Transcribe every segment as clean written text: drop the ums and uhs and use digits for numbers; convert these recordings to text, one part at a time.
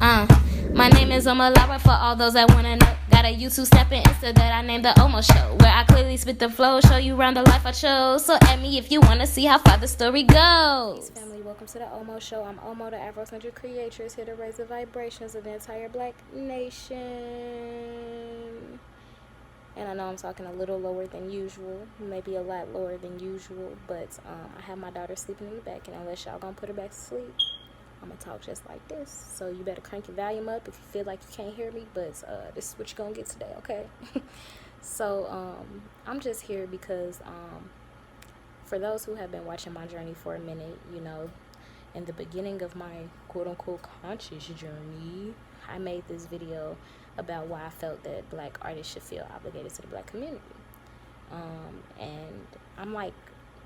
Uh, my name is Omalawa for all those that wanna know. Got a YouTube stepping Insta that I named the Omo Show, where I clearly spit the flow, show you around the life I chose. So add me if you wanna see how far the story goes. Peace, family. Welcome to the Omo Show. I'm Omo, the Afrocentric creatress, here to raise the vibrations of the entire Black nation. And I know I'm talking a little lower than usual, maybe a lot lower than usual, but I have my daughter sleeping in the back, and unless y'all gonna put her back to sleep, I'm gonna talk just like this. So you better crank your volume up if you feel like you can't hear me, but this is what you're gonna get today, okay? So I'm just here because for those who have been watching my journey for a minute, you know, in the beginning of my quote-unquote conscious journey, I made this video about why I felt that Black artists should feel obligated to the Black community. And I'm like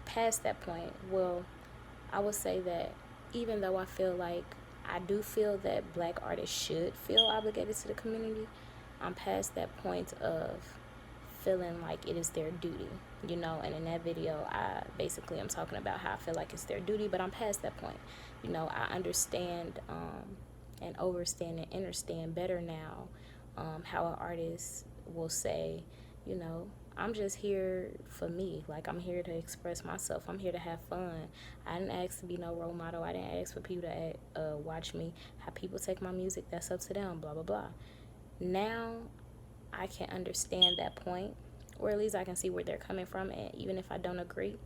past that point. Well, I would say that even though I feel like I do feel that Black artists should feel obligated to the community, I'm past that point of feeling like it is their duty, you know. And in that video, I basically am talking about how I feel like it's their duty, but I'm past that point. You know, I understand and overstand and understand better now how an artist will say, you know, I'm just here for me. Like, I'm here to express myself. I'm here to have fun. I didn't ask to be no role model. I didn't ask for people to watch me. How people take my music, that's up to them, blah, blah, blah. Now, I can understand that point, or at least I can see where they're coming from. And even if I don't agree,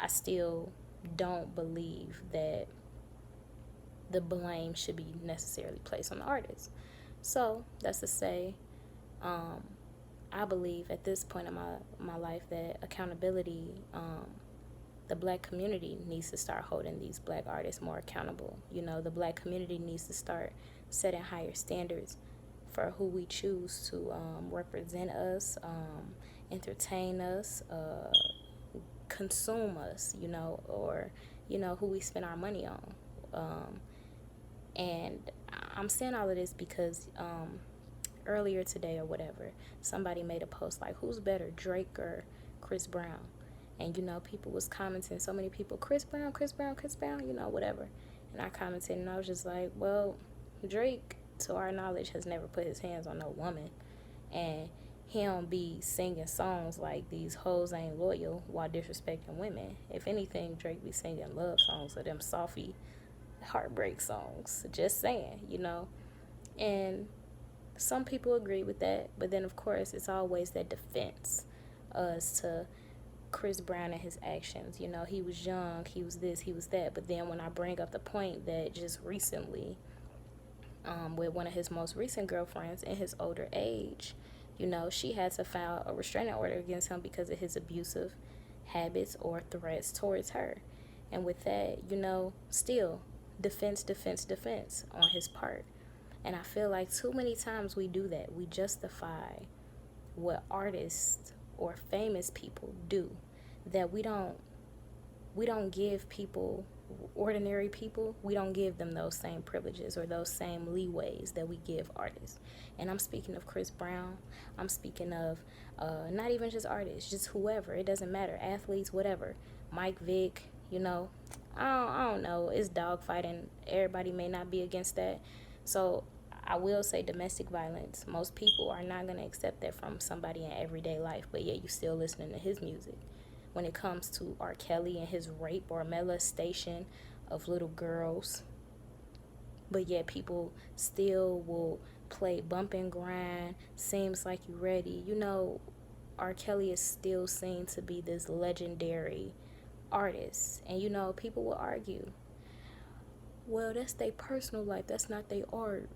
I still don't believe that the blame should be necessarily placed on the artist. So that's to say, I believe at this point in my life that accountability, the Black community needs to start holding these Black artists more accountable. You know, the Black community needs to start setting higher standards for who we choose to represent us, entertain us, consume us, you know, or, you know, who we spend our money on. And I'm saying all of this because earlier today or whatever, somebody made a post like, who's better, Drake or Chris Brown? And, you know, people was commenting, so many people, Chris Brown, you know, whatever. And I commented, and I was just like, well, Drake, to our knowledge, has never put his hands on no woman. And he don't be singing songs like these hoes ain't loyal while disrespecting women. If anything, Drake be singing love songs or them softy heartbreak songs. Just saying, you know. And some people agree with that, but then of course it's always that defense as to Chris Brown and his actions. You know, he was young, he was this, he was that. But then when I bring up the point that just recently, with one of his most recent girlfriends in his older age, you know, she had to file a restraining order against him because of his abusive habits or threats towards her. And with that, you know, still defense on his part. And I feel like too many times we do that. We justify what artists or famous people do, that we don't give people, ordinary people, we don't give them those same privileges or those same leeways that we give artists. And I'm speaking of Chris Brown. I'm speaking of not even just artists, just whoever. It doesn't matter. Athletes, whatever. Mike Vick, you know. I don't know. It's dogfighting. Everybody may not be against that. So I will say domestic violence. Most people are not going to accept that from somebody in everyday life, but yet you still listening to his music. When it comes to R. Kelly and his rape or molestation of little girls, but yet people still will play bump and grind, seems like you ready. You know, R. Kelly is still seen to be this legendary artist. And, you know, people will argue, well, that's their personal life, that's not their art.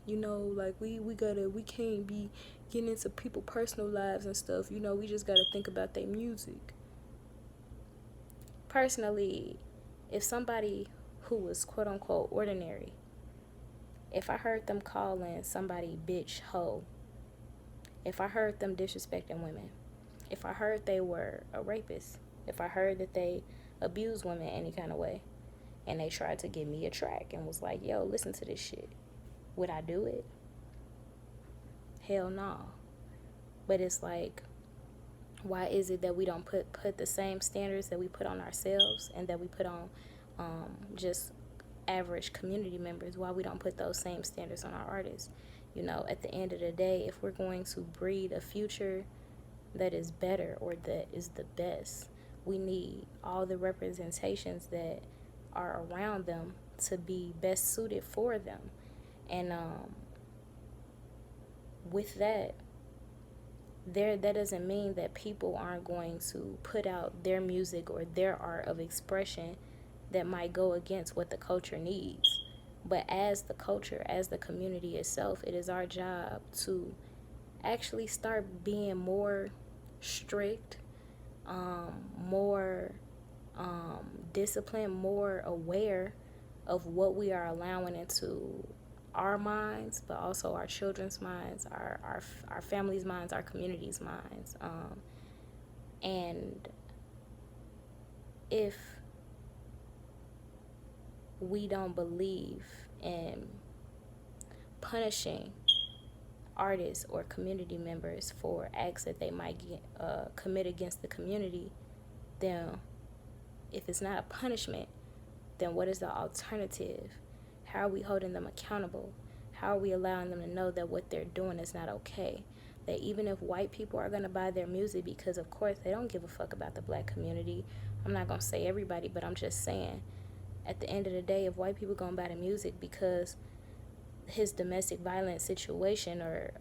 You know, like we can't be getting into people's personal lives and stuff. You know, we just gotta think about their music. Personally, if somebody who was quote unquote ordinary, if I heard them calling somebody bitch, hoe, if I heard them disrespecting women, if I heard they were a rapist, if I heard that they abused women any kind of way, and they tried to give me a track and was like, yo, listen to this shit, would I do it? Hell no. But it's like, why is it that we don't put the same standards that we put on ourselves and that we put on just average community members, why we don't put those same standards on our artists. You know, at the end of the day, if we're going to breed a future that is better or that is the best, we need all the representations that are around them to be best suited for them. And with that, that doesn't mean that people aren't going to put out their music or their art of expression that might go against what the culture needs. But as the culture, as the community itself, it is our job to actually start being more strict, more disciplined, more aware of what we are allowing into our minds, but also our children's minds, our families' minds, our community's minds. And if we don't believe in punishing artists or community members for acts that they might commit against the community, then if it's not a punishment, then what is the alternative? How are we holding them accountable? How are we allowing them to know that what they're doing is not okay? That even if white people are going to buy their music, because of course they don't give a fuck about the black community. I'm not going to say everybody, but I'm just saying, at the end of the day, if white people going to buy the music because his domestic violence situation or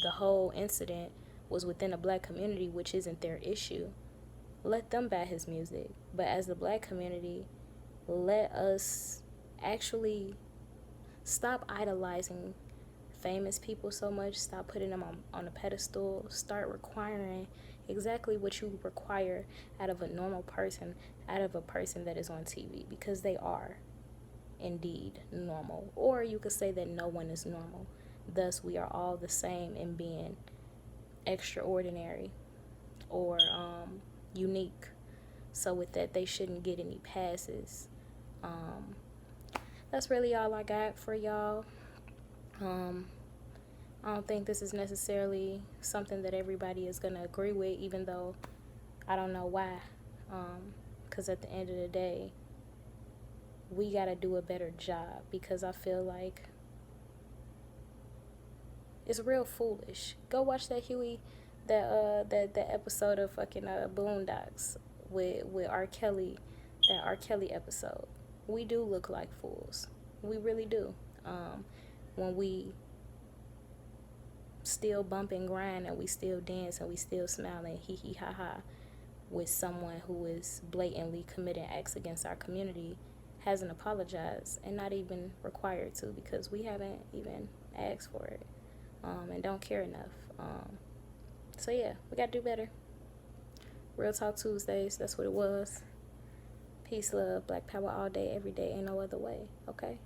the whole incident was within a black community, which isn't their issue, let them buy his music. But as the black community, let us actually stop idolizing famous people so much. Stop putting them on a pedestal. Start requiring exactly what you require out of a normal person, out of a person that is on TV, because they are indeed normal. Or you could say that no one is normal. Thus, we are all the same in being extraordinary or unique. So with that, they shouldn't get any passes. That's really all I got for y'all. I don't think this is necessarily something that everybody is going to agree with, even though I don't know why. Because at the end of the day, we got to do a better job, because I feel like it's real foolish. Go watch that that episode of fucking Boondocks with R. Kelly, that R. Kelly episode. We do look like fools. We really do. When we still bump and grind and we still dance and we still smile and hee hee ha ha with someone who is blatantly committing acts against our community, hasn't apologized and not even required to, because we haven't even asked for it, and don't care enough. So yeah, we gotta do better. Real Talk Tuesdays, that's what it was. Peace, love, Black Power all day, every day, ain't no other way, okay?